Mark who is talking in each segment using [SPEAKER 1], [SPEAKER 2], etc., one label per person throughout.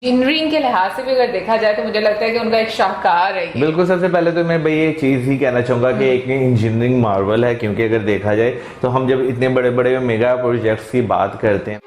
[SPEAKER 1] Engineering के लिहाज से भी अगर देखा जाए तो मुझे लगता है कि उनका एक शाहकार है ये।
[SPEAKER 2] बिल्कुल। सबसे पहले तो मैं भाई ये चीज़ ही कहना चाहूँगा कि एक इंजीनियरिंग मार्वल है, क्योंकि अगर देखा जाए तो हम जब इतने बड़े बड़े मेगा प्रोजेक्ट्स की बात करते हैं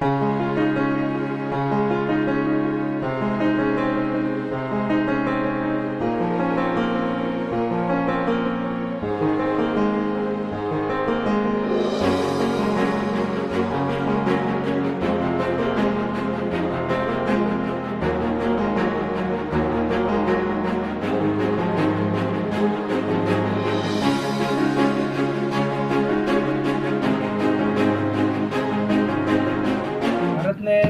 [SPEAKER 3] भारत ने,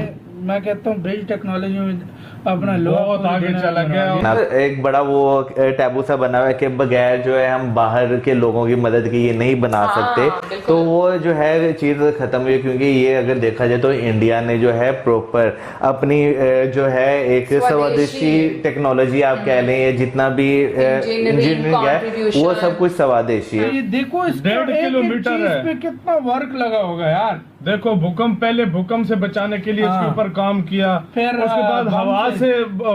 [SPEAKER 3] मैं कहता हूँ, ब्रिज टेक्नोलॉजी में अपना
[SPEAKER 4] बहुत आगे चला गया।
[SPEAKER 2] ना, एक बड़ा वो टैबू सा बना हुआ है कि बगैर जो है हम बाहर के लोगों की मदद की ये नहीं बना सकते।
[SPEAKER 1] बिल्कुल।
[SPEAKER 2] तो वो जो है चीज़ खत्म हुई, क्योंकि ये अगर देखा जाए तो इंडिया ने जो है प्रॉपर अपनी जो है एक स्वदेशी टेक्नोलॉजी आप कह लें, ये जितना भी इंजीनियरिंग है वो सब कुछ स्वदेशी है।
[SPEAKER 3] ये देखो, इस
[SPEAKER 4] 1.5 किलोमीटर है।
[SPEAKER 3] पे कितना वर्क लगा होगा यार।
[SPEAKER 4] देखो, पहले भूकंप से बचाने के लिए इसके ऊपर काम किया,
[SPEAKER 3] फिर
[SPEAKER 4] उसके बाद
[SPEAKER 3] बम
[SPEAKER 4] हवा से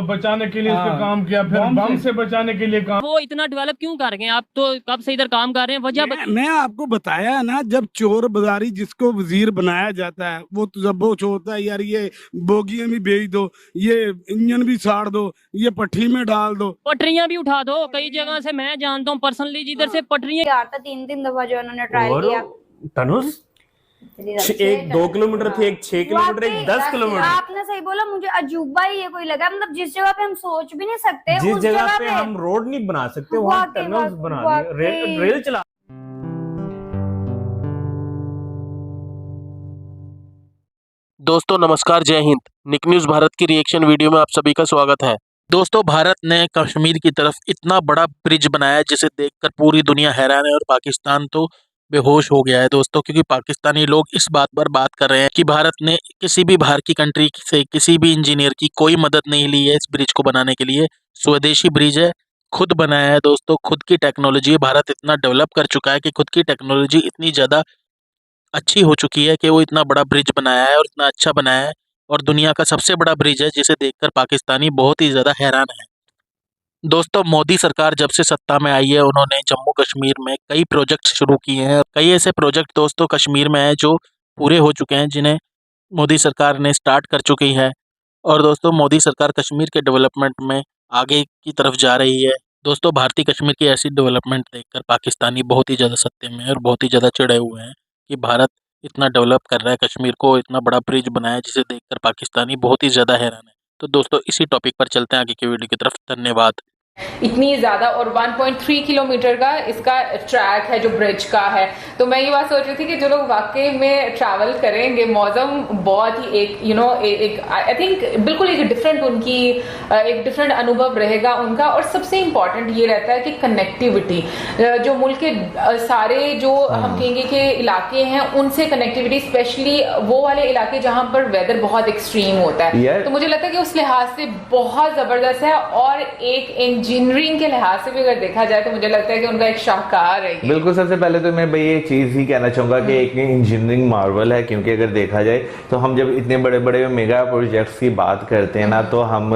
[SPEAKER 4] बचाने के लिए इस पे काम किया, फिर बम से बचाने के लिए काम।
[SPEAKER 5] वो इतना डेवलप क्यों कर गए? आप तो कब से इधर काम कर रहे हैं, वजह
[SPEAKER 6] मैं आपको बताया है ना, जब चोर बाजारी जिसको वजीर बनाया जाता है वो तो जब वो होता है यार ये बोगियां भी बेच दो, ये इंजन भी साड़ दो, ये पट्टी में डाल दो,
[SPEAKER 5] पटरियां भी उठा दो। कई जगह से मैं जानता हूँ पर्सनली, जिधर से पटरियां
[SPEAKER 7] यार था 3 दफा जो उन्होंने ट्राई किया।
[SPEAKER 8] तनुष, एक 2 किलोमीटर थी, एक 6 किलोमीटर, एक 10 किलोमीटर।
[SPEAKER 7] आपने सही बोला, मुझे अजूबा ही ये कोई लगा। मतलब जिस जगह पे हम सोच भी नहीं सकते,
[SPEAKER 8] जिस
[SPEAKER 7] उस
[SPEAKER 8] जगह पे हम रोड नहीं बना सकते वहाँ
[SPEAKER 7] वाकई,
[SPEAKER 8] टनल्स बना
[SPEAKER 7] वाकई।
[SPEAKER 8] दिए, रेल चला।
[SPEAKER 9] दोस्तों नमस्कार, जय हिंद। निक न्यूज़ भारत की रिएक्शन वीडियो में आप सभी का स्वागत है। दोस्तों, भारत ने कश्मीर की तरफ इतना बड़ा ब्रिज बनाया जिसे देखकर पूरी दुनिया हैरान है और पाकिस्तान तो बेहोश हो गया है दोस्तों, क्योंकि पाकिस्तानी लोग इस बात पर बात कर रहे हैं कि भारत ने किसी भी बाहर की कंट्री से किसी भी इंजीनियर की कोई मदद नहीं ली है इस ब्रिज को बनाने के लिए। स्वदेशी ब्रिज है, खुद बनाया है दोस्तों, खुद की टेक्नोलॉजी। भारत इतना डेवलप कर चुका है कि खुद की टेक्नोलॉजी इतनी ज़्यादा अच्छी हो चुकी है कि वो इतना बड़ा ब्रिज बनाया है और इतना अच्छा बनाया है, और दुनिया का सबसे बड़ा ब्रिज है जिसे देखकर पाकिस्तानी बहुत ही ज़्यादा हैरान है। दोस्तों, मोदी सरकार जब से सत्ता में आई है उन्होंने जम्मू कश्मीर में कई प्रोजेक्ट शुरू किए हैं। कई ऐसे प्रोजेक्ट दोस्तों कश्मीर में हैं जो पूरे हो चुके हैं, जिन्हें मोदी सरकार ने स्टार्ट कर चुकी है। और दोस्तों, मोदी सरकार कश्मीर के डेवलपमेंट में आगे की तरफ जा रही है। दोस्तों, भारतीय कश्मीर की ऐसी डेवलपमेंट देखकर पाकिस्तानी बहुत ही ज़्यादा सत्ते में है और बहुत ही ज़्यादा चिढ़े हुए हैं कि भारत इतना डेवलप कर रहा है कश्मीर को, इतना बड़ा ब्रिज बनाया है जिसे देखकर पाकिस्तानी बहुत ही ज़्यादा हैरान है। तो दोस्तों, इसी टॉपिक पर चलते हैं आगे की वीडियो की तरफ। धन्यवाद।
[SPEAKER 1] इतनी ज़्यादा, और 1.3 किलोमीटर का इसका ट्रैक है जो ब्रिज का है। तो मैं ये बात सोच रही थी कि जो लोग वाकई में ट्रैवल करेंगे, मौसम बहुत ही एक आई थिंक बिल्कुल एक डिफरेंट उनकी एक डिफरेंट अनुभव रहेगा उनका। और सबसे इम्पॉर्टेंट ये रहता है कि कनेक्टिविटी, जो मुल्क के सारे जो हम कहेंगे कि इलाके हैं उनसे कनेक्टिविटी, स्पेशली वो वाले इलाके जहाँ पर वेदर बहुत एक्सट्रीम होता है। तो मुझे लगता है कि उस लिहाज से बहुत ज़बरदस्त है। और एक इंजीनियरिंग के लिहाज से भी अगर देखा जाए तो मुझे लगता है कि उनका एक शाहकार है।
[SPEAKER 2] बिल्कुल। सबसे पहले तो मैं भाई ये चीज़ ही कहना चाहूँगा कि एक इंजीनियरिंग मार्वल है, क्योंकि अगर देखा जाए तो हम जब इतने बड़े बड़े मेगा प्रोजेक्ट्स की बात करते हैं ना, तो हम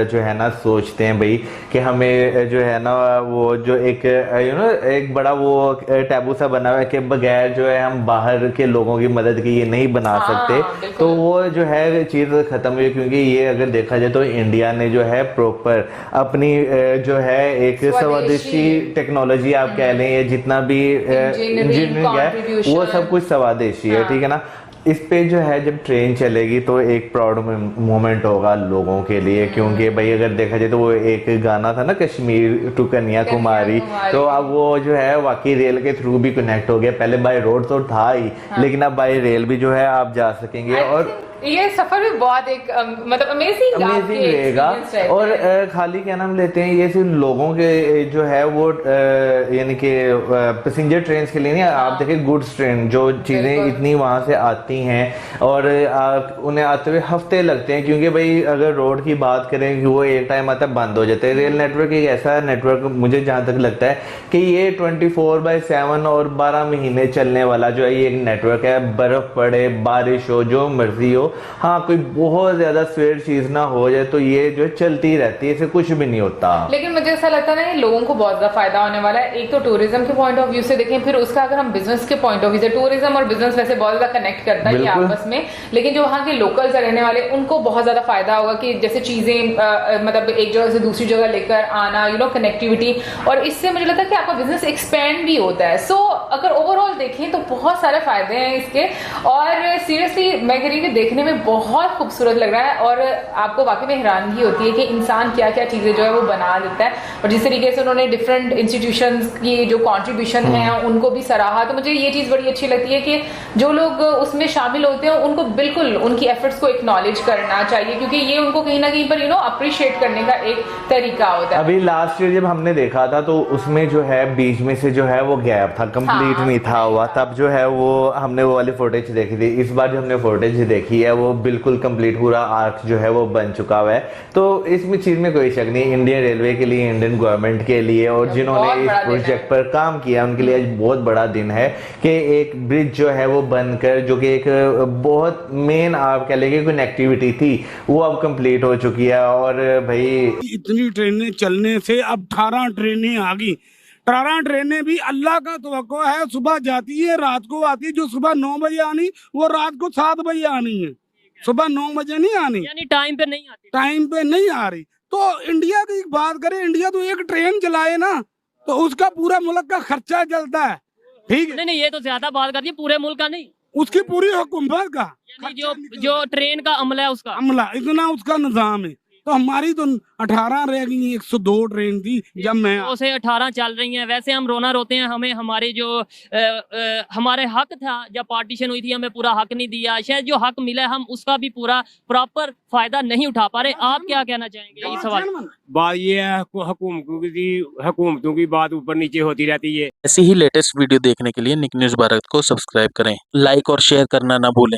[SPEAKER 2] जो है ना सोचते हैं भाई कि हमें जो है ना वो जो एक एक बड़ा वो टैबू सा बना हुआ है कि बगैर जो है हम बाहर के लोगों की मदद की ये नहीं बना सकते। तो वो जो है चीज़ खत्म हुई, क्योंकि ये अगर देखा जाए तो इंडिया ने जो है प्रॉपर अपनी जो है एक स्वदेशी टेक्नोलॉजी आप कह लें, ये जितना भी इंजीनियरिंग है वो सब कुछ स्वदेशी है, ठीक है ना। इस पे जो है जब ट्रेन चलेगी तो एक प्राउड मोमेंट होगा लोगों के लिए, क्योंकि भाई अगर देखा जाए तो वो एक गाना था ना, कश्मीर टू कन्याकुमारी, तो अब वो जो है वाकई रेल के थ्रू भी कनेक्ट हो गया। पहले बाय रोड तो था ही, लेकिन अब बाय रेल भी जो है आप जा सकेंगे। और
[SPEAKER 1] ये सफर भी बहुत एक मतलब अमेजिंग
[SPEAKER 2] रहेगा। और खाली क्या नाम लेते हैं, ये सिर्फ लोगों के जो है वो यानी कि पैसेंजर ट्रेन के लिए नहीं, आप देखिए गुड्स ट्रेन जो चीज़ें इतनी वहाँ से आती हैं और उन्हें आते हुए हफ्ते लगते हैं, क्योंकि भाई अगर रोड की बात करें कि वो एक टाइम आता बंद हो जाता है। रेल नेटवर्क एक ऐसा नेटवर्क मुझे जहाँ तक लगता है कि ये 24/7 और 12 महीने चलने वाला जो है ये एक नेटवर्क है। बर्फ पड़े, बारिश हो, जो मर्जी हो, हो, हाँ कोई बहुत ज्यादा स्वेयर चीज ना हो जाए तो ये जो चलती रहती है, इसे कुछ भी नहीं होता।
[SPEAKER 1] लेकिन मुझे ऐसा लगता है ना, ये लोगों को बहुत ज्यादा फायदा होने वाला है। एक तो टूरिज्म के पॉइंट ऑफ व्यू से देखें, फिर उसका अगर हम बिजनेस के पॉइंट ऑफ व्यू से, टूरिज्म और बिजनेस वैसे बहुत ज्यादा कनेक्ट करता है ये आपस में, लेकिन जो वहाँ के लोकल्स रहने वाले उनको बहुत ज्यादा फायदा होगा कि जैसे चीजें मतलब एक जगह से दूसरी जगह लेकर आना, कनेक्टिविटी, और इससे मुझे लगता है कि आपका बिजनेस एक्सपेंड भी होता है। सो अगर ओवरऑल देखें तो बहुत सारे फायदे हैं इसके, और सीरियसली मैं कह रही हूँ कि देखने में बहुत खूबसूरत लग रहा है, और आपको वाकई में हैरानगी होती है कि इंसान क्या क्या चीजें जो है वो बना देता है। और जिस तरीके से उन्होंने डिफरेंट इंस्टीट्यूशंस की जो कंट्रीब्यूशन है उनको भी सराहा, तो मुझे ये चीज बड़ी अच्छी लगती है कि जो लोग उसमें शामिल होते हैं उनको बिल्कुल उनकी एफर्ट्स को एक्नॉलेज करना चाहिए, क्योंकि ये उनको कहीं ना कहीं पर अप्रिशिएट करने का एक तरीका होता है।
[SPEAKER 2] अभी लास्ट ईयर जब हमने देखा था तो उसमें जो है बीच में से जो है वो गैप था, कंप्लीट नहीं था हुआ, तब जो है वो हमने वो वाली फुटेज देखी थी। इस बार जो हमने फुटेज देखी है वो बिल्कुल कंप्लीट पूरा आर्क जो है वो बन चुका हुआ है। तो इसमें चीज में कोई शक नहीं, इंडियन रेलवे के लिए, इंडियन गवर्नमेंट के लिए, और जिन्होंने इस प्रोजेक्ट पर काम किया उनके लिए आज बहुत बड़ा दिन है कि एक ब्रिज जो है वो बनकर, जो कि एक बहुत मेन आप कह लेंगे कनेक्टिविटी थी, वो अब कंप्लीट हो चुकी है। और भाई
[SPEAKER 6] इतनी ट्रेनें चलने से अब 18 ट्रेनें आ गई। 18 ट्रेनें भी अल्लाह का तवक्को है, सुबह जाती है रात को आती है। जो सुबह 9 बजे आनी वो रात को 7 बजे आनी है, सुबह 9 बजे नहीं आनी,
[SPEAKER 5] यानी टाइम पे नहीं आती,
[SPEAKER 6] टाइम पे नहीं आ रही। तो इंडिया की बात करें, इंडिया तो एक ट्रेन चलाए ना तो उसका पूरा मुल्क का खर्चा चलता है, ठीक है।
[SPEAKER 5] नहीं, ये तो ज्यादा बात कर दी, पूरे मुल्क का नहीं,
[SPEAKER 6] उसकी पूरी हुकूमत का,
[SPEAKER 5] यानी जो ट्रेन का अमला है उसका
[SPEAKER 6] अमला, इतना उसका निजाम है। तो हमारी तो 18 रह गई, 102 ट्रेन थी जब मैं
[SPEAKER 5] 2 से 18 चल रही हैं। वैसे हम रोना रोते हैं, हमें हमारे जो हमारे हक था, जब पार्टीशन हुई थी हमें पूरा हक नहीं दिया, शायद जो हक मिला है हम उसका भी पूरा प्रॉपर फायदा नहीं उठा पा रहे। आप क्या कहना चाहेंगे इस सवाल?
[SPEAKER 8] बात ये है, हुकूमतों की बात ऊपर नीचे होती रहती है।
[SPEAKER 9] ऐसी ही लेटेस्ट वीडियो देखने के लिए निक न्यूज भारत को सब्सक्राइब करें, लाइक और शेयर करना ना भूलें।